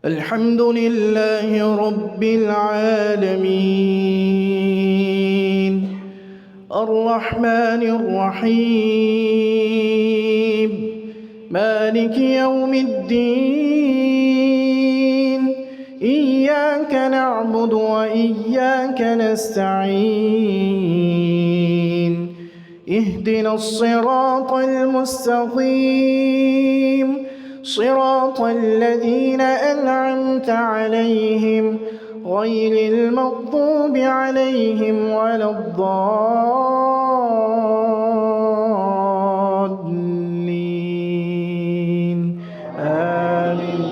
الحمد لله رب العالمين الرحمن الرحيم مالك يوم الدين إياك نعبد وإياك نستعين اهدنا الصراط المستقيم صراط الذين أنعمت عليهم غير المغضوب عليهم ولا الضالين آمين.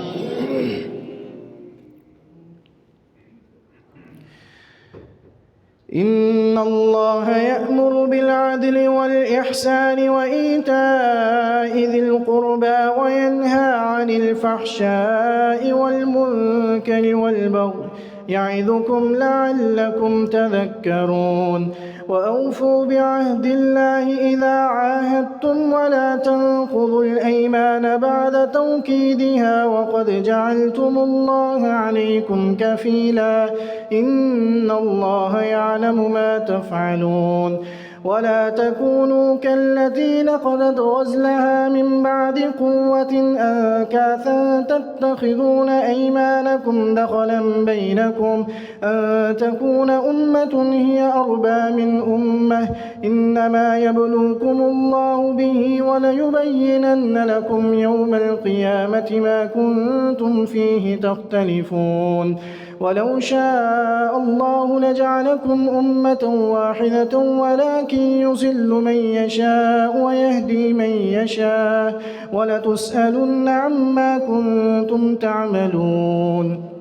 إن الله يأمر بالعدل والإحسان وإيتاء ذي القربى وينهى عن الفحشاء والمنكر والبغي يعظكم لعلكم تذكرون وأوفوا بعهد الله إذا عاهدتم ولا تنقضوا الأيمان بعد توكيدها وقد جعلتم الله عليكم كفيلا إن الله يعلم ما تفعلون ولا تكونوا كالتي نقضت غزلها من بعد قوة أنكاثا تتخذون أيمانكم دخلا بينكم أن تكون أمة هي أربى من أمة إنما يبلوكم الله به وليبينن لكم يوم القيامة ما كنتم فيه تختلفون ولو شاء الله لجعلكم أمة واحدة ولكن يضل من يشاء ويهدي من يشاء ولتسألن عما كنتم تعملون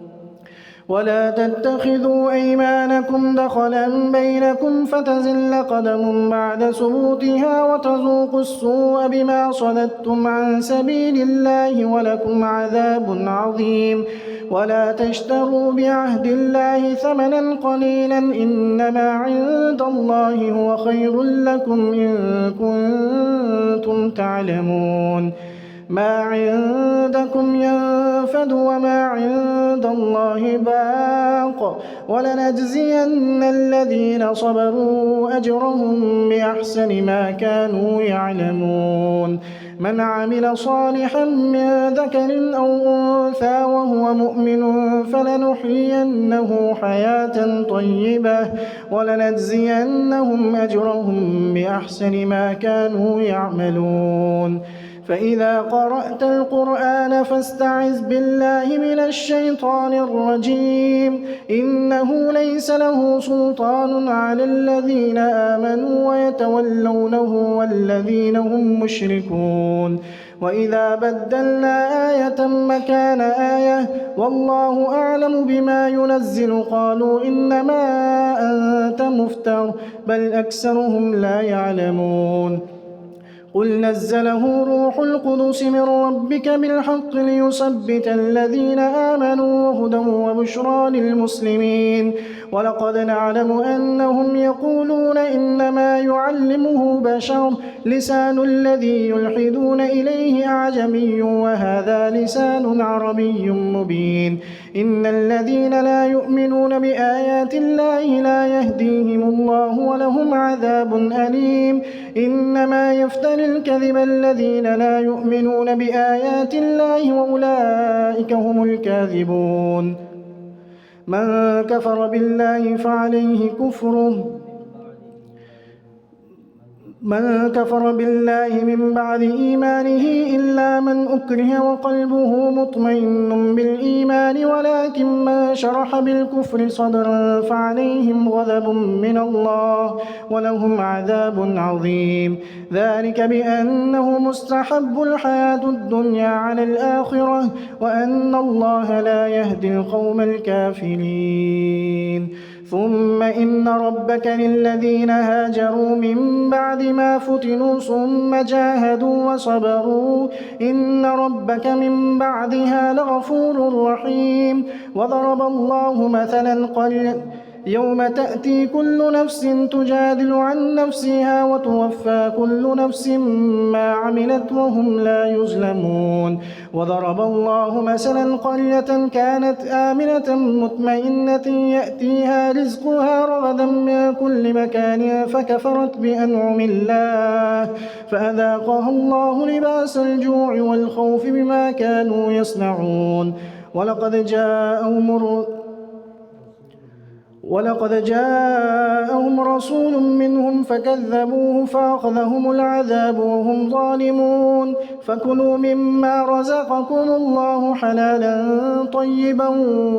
ولا تتخذوا أيمانكم دخلا بينكم فتزل قدم بعد ثبوتها وتذوقوا السوء بما صددتم عن سبيل الله ولكم عذاب عظيم ولا تشتروا بعهد الله ثمنا قليلا إنما عند الله هو خير لكم إن كنتم تعلمون ما عندكم ينفد وما عند الله باق ولنجزين الذين صبروا أجرهم بأحسن ما كانوا يعلمون من عمل صالحا من ذكر أو أنثى وهو مؤمن فلنحيينه حياة طيبة ولنجزينهم أجرهم بأحسن ما كانوا يعملون فإذا قرأت القرآن فاستعذ بالله من الشيطان الرجيم إنه ليس له سلطان على الذين آمنوا ويتولونه والذين هم مشركون وإذا بدلنا آية مكان آية والله أعلم بما ينزل قالوا إنما أنت مفتر بل أكثرهم لا يعلمون قل نزله روح القدس من ربك بالحق ليثبت الذين آمنوا وهدى وبشرى للمسلمين ولقد نعلم أنهم يقولون إنما يعلمه بشر لسان الذي يلحدون إليه أعجمي وهذا لسان عربي مبين إن الذين لا يؤمنون بآيات الله لا يهديهم الله ولهم عذاب أليم إنما يفتري الكذب الذين لا يؤمنون بآيات الله وأولئك هم الكاذبون من كفر بالله فعليه كفره من كفر بالله من بعد إيمانه إلا من أكره وقلبه مطمئن بالإيمان ولكن من شرح بالكفر صدرا فعليهم غضب من الله ولهم عذاب عظيم ذلك بأنه مستحب الحياة الدنيا على الآخرة وأن الله لا يهدي القوم الكافرين ثم إن ربك للذين هاجروا من بعد ما فتنوا ثم جاهدوا وصبروا إن ربك من بعدها لغفور رحيم وضرب الله مثلا يوم تأتي كل نفس تجادل عن نفسها وتوفى كل نفس ما عملت وهم لا يظلمون. وضرب الله مثلا قرية كانت آمنة مطمئنة يأتيها رزقها رغدا من كل مكان فكفرت بأنعم الله فأذاقها الله لباس الجوع والخوف بما كانوا يصنعون. ولقد جاءهم رسول منهم فكذبوه فأخذهم العذاب وهم ظالمون. فكلوا مما رزقكم الله حلالا طيبا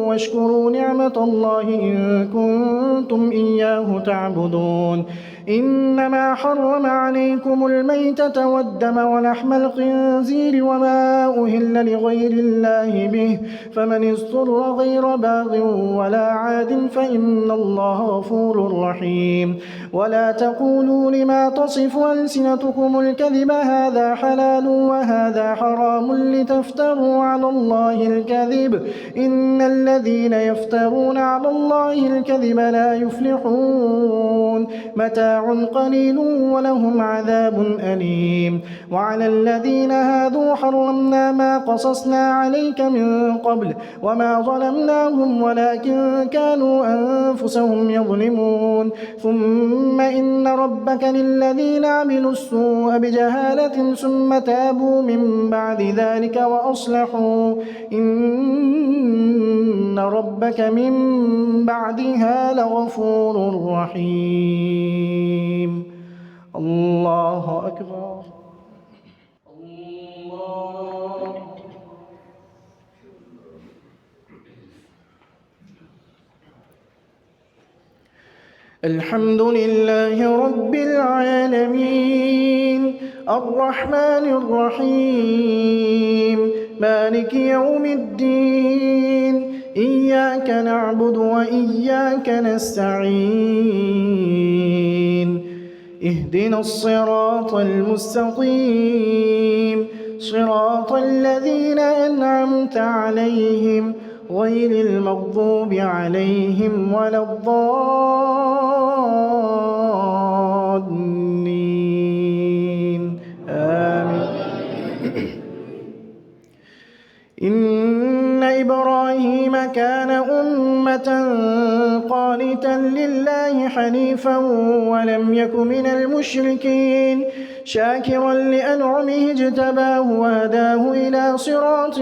واشكروا نعمة الله إن كنتم إياه تعبدون. إنما حرم عليكم الميتة والدم ولحم الخنزير وما أهل لغير الله به فمن اضطر غير باغ ولا عاد فإن الله غفور رحيم. ولا تقولوا لما تصف ألسنتكم الكذب هذا حلال وهذا حرام لتفتروا على الله الكذب إن الذين يفترون على الله الكذب لا يفلحون. متاع قليل ولهم عذاب أليم. وعلى الذين هادوا حرمنا ما قصصنا عليك من قبل وما ظلمناهم ولكن كانوا أنفسهم يظلمون. ثم إن ربك للذين عملوا السوء بجهالة ثم تابوا من بعد ذلك وأصلحوا إن ربك من بعدها لغفور رحيم. الله أكبر. الحمد لله رب العالمين الرحمن الرحيم مالك يوم الدين إياك نعبد وإياك نستعين اهدنا الصراط المستقيم صراط الذين أنعمت عليهم غير المغضوب عليهم ولا الضالين آمين. إن إبراهيم كان أمة قانتا لله حنيفا ولم يك من المشركين شاكرا لأنعمه اجتباه وهداه إلى صراط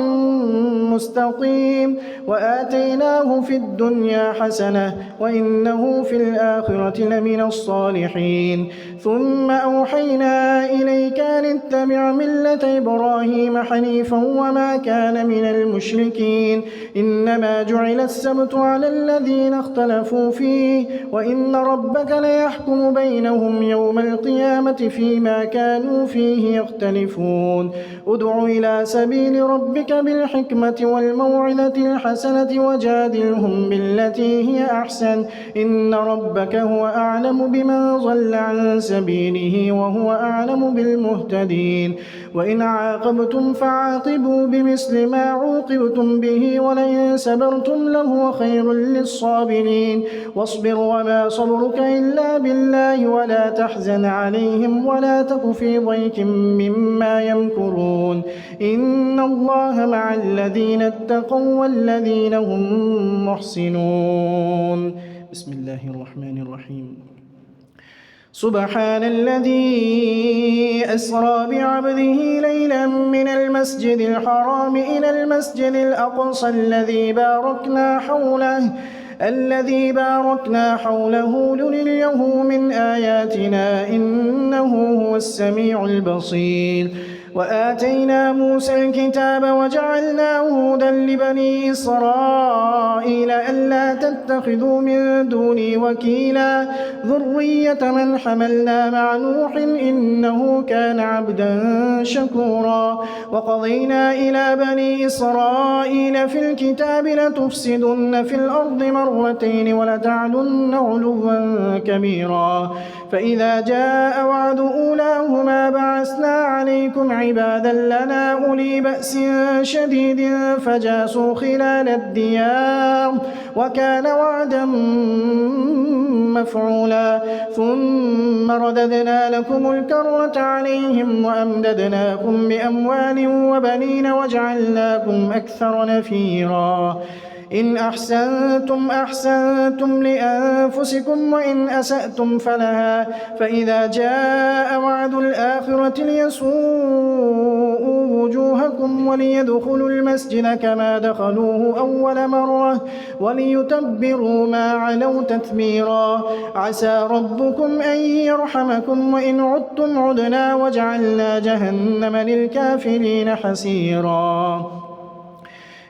مستقيم وآتيناه في الدنيا حسنة وإنه في الآخرة لمن الصالحين. ثم أوحينا إليك أن اتبع ملة إبراهيم حنيفا وما كان من المشركين إنما جعل السبت على الذين اختلفوا فيه وإن ربك ليحكم بينهم يوم القيامة فيما كانوا فيه يختلفون. ادع إلى سبيل ربك بالحكمة والموعظة الحسنة وجادلهم بالتي هي أحسن إن ربك هو أعلم بمن ضل عن سبيله وهو أعلم بالمهتدين. وإن عاقبتم فعاقبوا بمثل ما عوقبتم به ولئن صبرتم لهو خير للصابرين. واصبر وما صبرك إلا بالله ولا تحزن عليهم ولا تك في ضيق مما يمكرون إن الله مع الذين اتقوا والذين هم محسنون. بسم الله الرحمن الرحيم. سبحان الذي أسرى بعبده ليلا من المسجد الحرام إلى المسجد الأقصى الذي باركنا حوله لنريه من آياتنا إنه هو السميع البصير. وآتينا موسى الكتاب وجعلناه هدى لبني إسرائيل ألا تتخذوا من دوني وكيلا ذرية من حملنا مع نوح إنه كان عبدا شكورا. وقضينا إلى بني إسرائيل في الكتاب لتفسدن في الأرض مرتين ولتعلن علوا كبيرا. فإذا جاء وعد أولاهما بعثنا عليكم عبادا لنا أولي بأس شديد فجاسوا خلال الديار وكان وعدا مفعولا ثم رددنا لكم الكرة عليهم وأمددناكم بأموال وبنين وجعلناكم أكثر نفيرا إن أحسنتم أحسنتم لأنفسكم وإن أسأتم فلها فإذا جاء وعد الآخرة ليسوءوا وجوهكم وليدخلوا المسجد كما دخلوه أول مرة وليتبروا ما علوا تتبيرا عسى ربكم أن يرحمكم وإن عدتم عدنا وجعلنا جهنم للكافرين حسيرا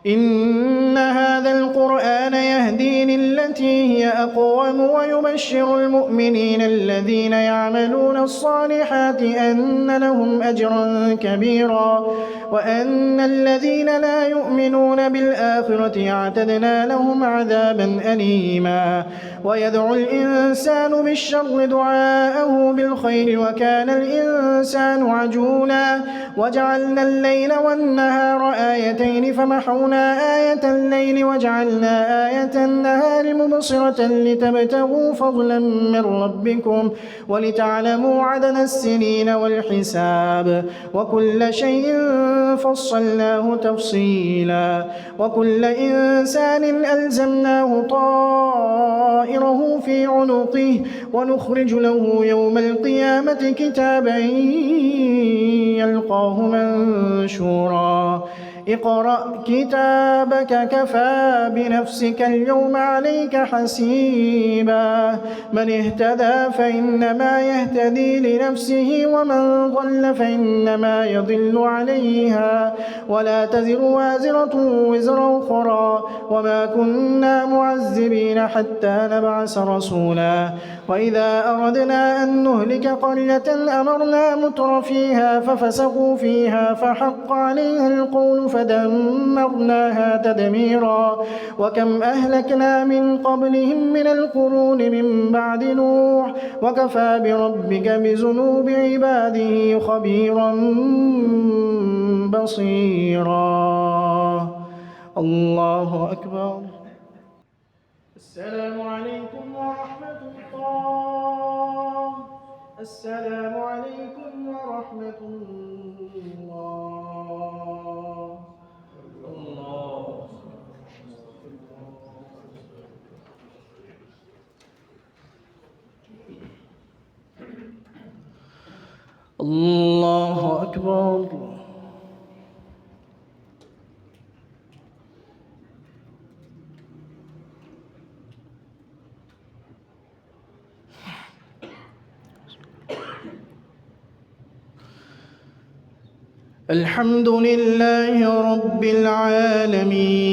إن هذا القرآن يهدي للتي هي أقوم ويبشر المؤمنين الذين يعملون الصالحات أن لهم أجرا كبيرا وأن الذين لا يؤمنون بالآخرة اعتدنا لهم عذابا أليما ويدعو الإنسان بالشر دعاءه بالخير وكان الإنسان عجولا وجعلنا الليل والنهار آيتين فمحونا آية الليل وجعلنا آية النهار مبصرة لتبتغوا فضلا من ربكم ولتعلموا عدد السنين والحساب وكل شيء فصلناه تفصيلا وكل إنسان ألزمناه طائره في عنقه ونخرج له يوم القيامة كتابا يلقاه منشورا اقرأ كتابك كفى بنفسك اليوم عليك حسيبا من اهتدى فإنما يهتدي لنفسه ومن ضل فإنما يضل عليها ولا تزر وازرة وزر أخرى وما كنا معذبين حتى نبعث رسولا وإذا أردنا أن نهلك قرية أمرنا متر فيها ففسقوا فيها فحق عليها القول فدمرناها تدميرا وكم أهلكنا من قبلهم من القرون من بعد نوح وكفى بربك بذنوب عباده خبيرا بصيرا الله أكبر. السلام عليكم ورحمة الله. السلام عليكم ورحمة الله. الله أكبر. الحمد لله رب العالمين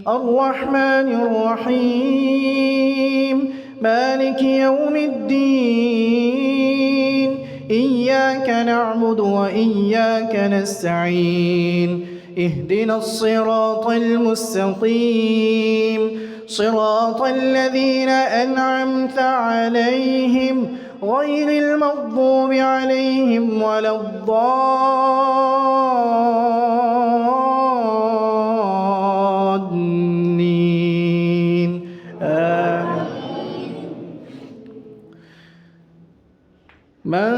الرحمن الرحيم مالك يوم الدين إياك نعبد وإياك نستعين اهدنا الصراط المستقيم صراط الذين أنعمت عليهم غير المغضوب عليهم ولا الضالين آمين. من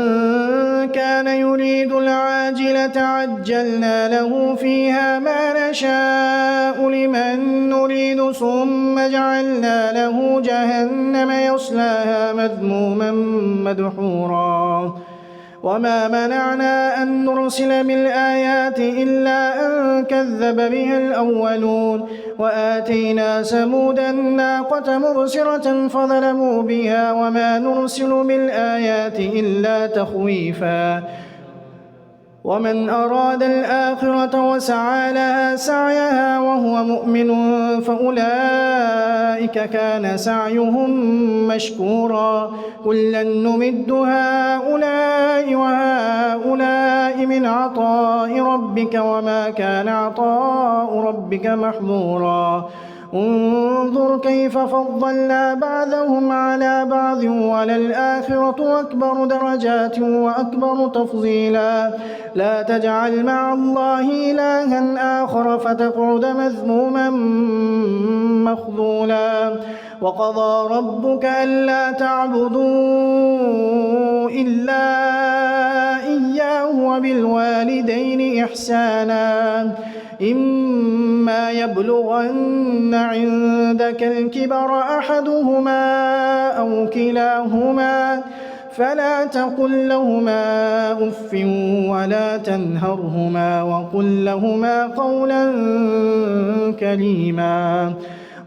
كان يريد العاجلة عجلنا له فيها ما نشاء لمن نريد ثم جعلنا له جهنم يصلاها مذموما مدحورا وما منعنا أن نرسل بالآيات إلا أن كذب بها الأولون وآتينا ثمود الناقة مبصرة فظلموا بها وما نرسل بالآيات إلا تخويفا ومن أراد الآخرة وسعى لها سعيها وهو مؤمن فأولئك كان سعيهم مشكورا كلا نمد هؤلاء وهؤلاء من عطاء ربك وما كان عطاء ربك محظورا انظر كيف فضلنا بعضهم على بعض وللآخرة أكبر درجات وأكبر تفضيلا لا تجعل مع الله إلها آخر فتقعد مذموما مخذولا وقضى ربك ألا تعبدوا إلا إياه وبالوالدين إحسانا إما يبلغن عندك الكبر أحدهما أو كلاهما فلا تقل لهما أف ولا تنهرهما وقل لهما قولا كريما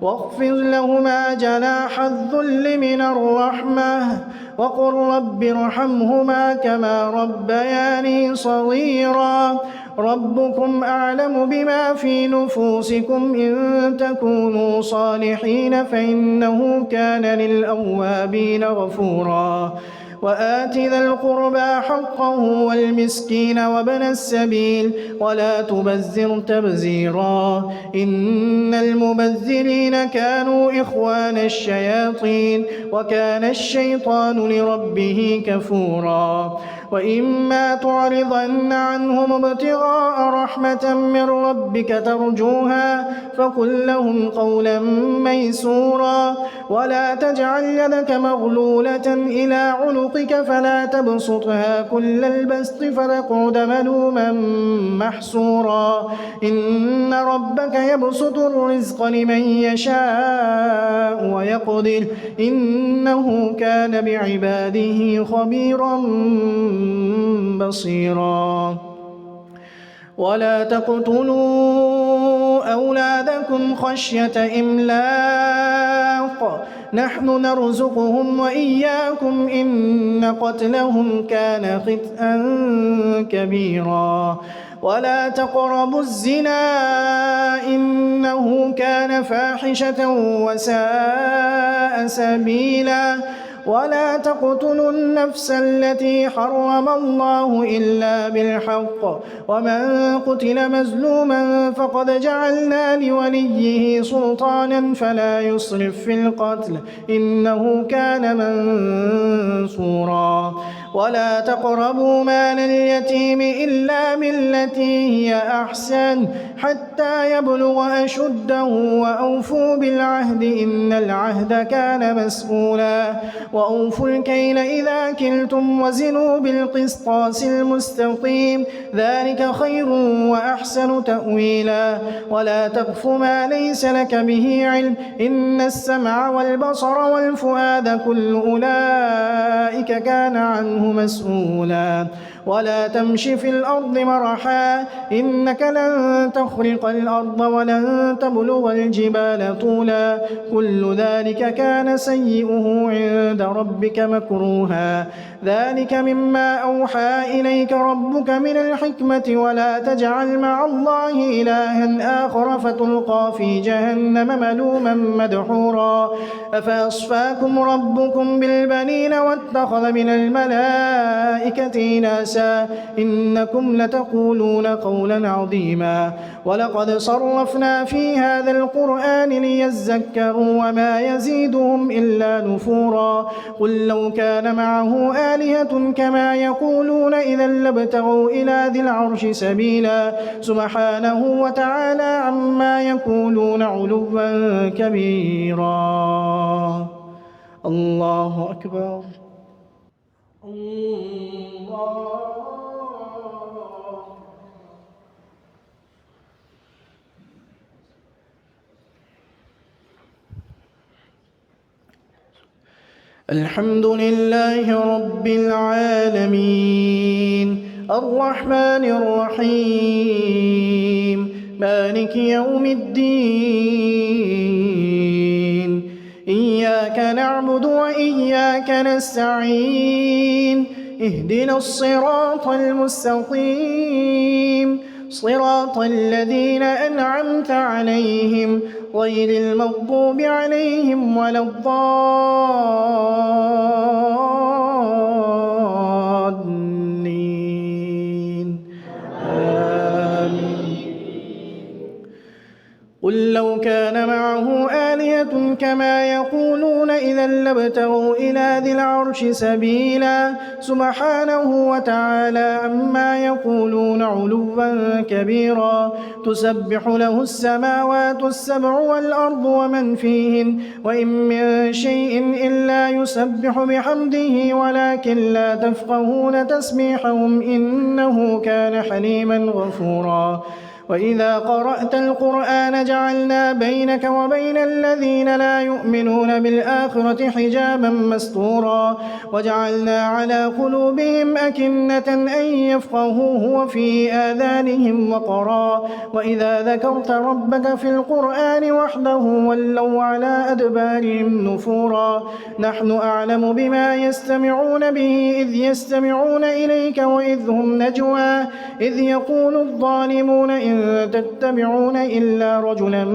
واخفض لهما جناح الذل من الرحمة وقل رب ارحمهما كما ربياني صغيرا ربكم أعلم بما في نفوسكم إن تكونوا صالحين فإنه كان للأوابين غفورا وآت ذا القربى حقه والمسكين وابن السبيل ولا تبذر تبذيرا إن المبذرين كانوا إخوان الشياطين وكان الشيطان لربه كفورا وإما تعرضن عنهم ابتغاء رحمة من ربك ترجوها فقل لهم قولا ميسورا ولا تجعل يدك مغلولة إلى عنقك فلا تبسطها كل البسط فتقعد ملوما محسورا إن ربك يبسط الرزق لمن يشاء ويقدر إنه كان بعباده خبيرا بصيرا ولا تقتلوا أولادكم خشية إملاق نحن نرزقهم وإياكم إن قتلهم كان خطئا كبيرا ولا تقربوا الزنا إنه كان فاحشة وساء سبيلا ولا تقتلوا النفس التي حرم الله إلا بالحق ومن قتل مظلوما فقد جعلنا لوليه سلطانا فلا يسرف في القتل إنه كان منصورا ولا تقربوا مال اليتيم إلا بالتي هي أحسن حتى يبلغ أشده وأوفوا بالعهد إن العهد كان مسؤولا وأوفوا الكيل إذا كلتم وزنوا بالقسطاس المستقيم ذلك خير وأحسن تأويلا ولا تقف ما ليس لك به علم إن السمع والبصر والفؤاد كل أولئك كان عنه مسؤولا ولا تمش في الأرض مرحا إنك لن تخرق الأرض ولن تبلغ الجبال طولا كل ذلك كان سيئه عند ربك مكروها ذلك مما أوحى إليك ربك من الحكمة ولا تجعل مع الله إلها آخر فتلقى في جهنم ملوما مدحورا أفأصفاكم ربكم بالبنين واتخذ من الملائكة إناسا إنكم لتقولون قولا عظيما ولقد صرفنا في هذا القرآن ليذكروا وما يزيدهم إلا نفورا قل لو كان معه آلهة كما يقولون إذا لابتغوا إلى ذي العرش سبيلا سبحانه وتعالى عما يقولون علوا كبيرا الله أكبر الله الحمد لله رب العالمين الرحمن الرحيم مالك يوم الدين إياك نعبد وإياك نستعين اهدنا الصراط المستقيم صراط الذين أنعمت عليهم غير المغضوب عليهم ولا الضالين آمين قل لو كان معه آلهة كما يقولون إذا لابتغوا إلى ذي العرش سبيلا سبحانه وتعالى عما يقولون علوا كبيرا تسبح له السماوات السبع والأرض ومن فيهن وإن من شيء إلا يسبح بحمده ولكن لا تفقهون تسبيحهم إنه كان حليما غفورا وإذا قرأت القرآن جعلنا بينك وبين الذين لا يؤمنون بالآخرة حجابا مستورا وجعلنا على قلوبهم أكنة أن يفقهوه وفي آذانهم وقرا وإذا ذكرت ربك في القرآن وحده ولوا على أدبارهم نفورا نحن أعلم بما يستمعون به إذ يستمعون إليك وإذ هم نجوى إذ يقول الظالمون إن تتبعون إلا رجلا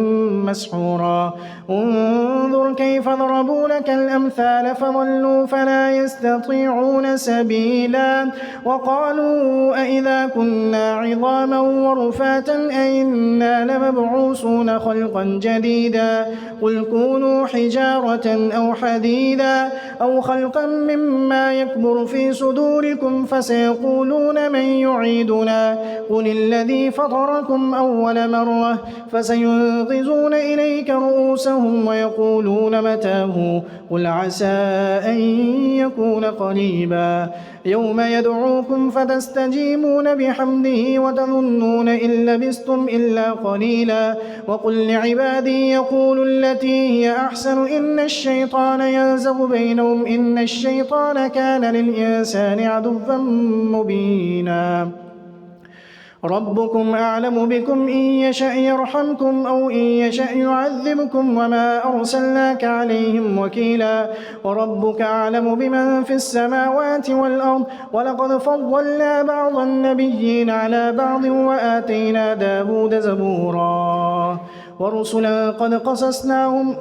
مسحورا انظر كيف ضربوا لك الأمثال فضلوا فلا يستطيعون سبيلا وقالوا أئذا كنا عظاما ورفاتا أئنا لمبعوثون خلقا جديدا قل كونوا حجارة أو حديدا أو خلقا مما يكبر في صدوركم فسيقولون من يعيدنا قل الذي فطركم أول مرة فسينغضون إليك رؤوسهم ويقولون متاه قل عسى أن يكون قريبا يوم يدعوكم فتستجيبون بحمده وتظنون إن لبثتم إلا قليلا وقل لعبادي يقولوا التي هي أحسن إن الشيطان ينزغ بينهم إن الشيطان كان للإنسان عدوا مبينا ربكم أعلم بكم إن يشأ يرحمكم أو إن يشأ يعذبكم وما أرسلناك عليهم وكيلا وربك أعلم بمن في السماوات والأرض ولقد فضلنا بعض النبيين على بعض وآتينا داود زبورا ورسلا قد قصصناهم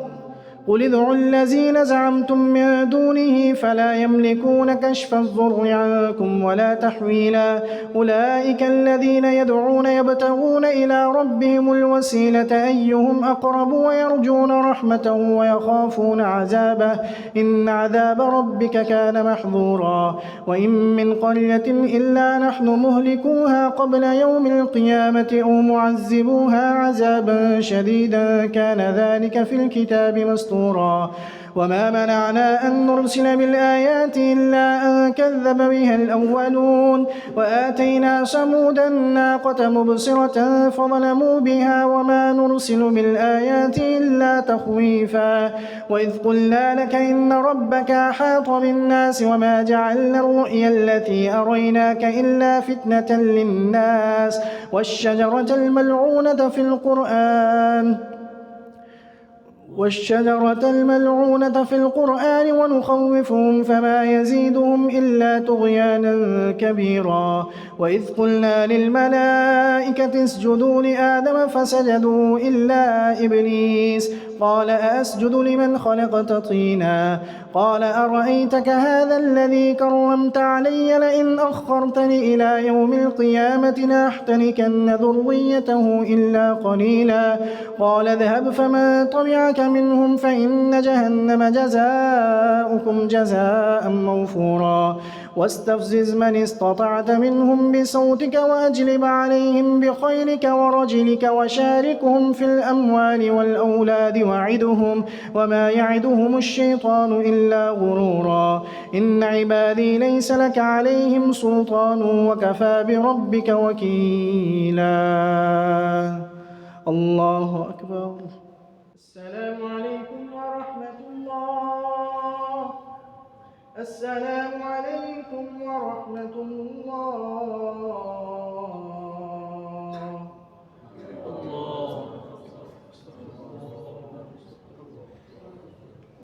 قل ادعوا الذين زعمتم من دونه فلا يملكون كشف الضر عنكم ولا تحويلا أولئك الذين يدعون يبتغون إلى ربهم الوسيلة أيهم أقرب ويرجون رحمته ويخافون عذابه إن عذاب ربك كان محظورا وإن من قرية إلا نحن مهلكوها قبل يوم القيامة أو معذبوها عذابا شديدا كان ذلك في الكتاب مسطورا وما منعنا أن نرسل بالآيات إلا أن كذب بها الأولون وآتينا ثمود الناقة مبصرة فظلموا بها وما نرسل بالآيات إلا تخويفا وإذ قلنا لك إن ربك أحاط بالناس وما جعلنا الرؤيا التي أريناك إلا فتنة للناس والشجرة الملعونة في القرآن ونخوفهم فما يزيدهم إلا طغيانا كبيرا وإذ قلنا للملائكة اسجدوا لآدم فسجدوا إلا إبليس قال أسجد لمن خلقت طينا قال أرأيتك هذا الذي كرمت علي لئن أخرتني إلى يوم القيامة لأحتنكن ذريته إلا قليلا قال اذهب فمن طبعك منهم فإن جهنم جزاؤكم جزاء موفورا واستفزز من استطعت منهم بصوتك وأجلب عليهم بخيلك ورجلك وشاركهم في الأموال والأولاد وعدهم وما يعدهم الشيطان إلا غرورا إن عبادي ليس لك عليهم سلطان وكفى بربك وكيلا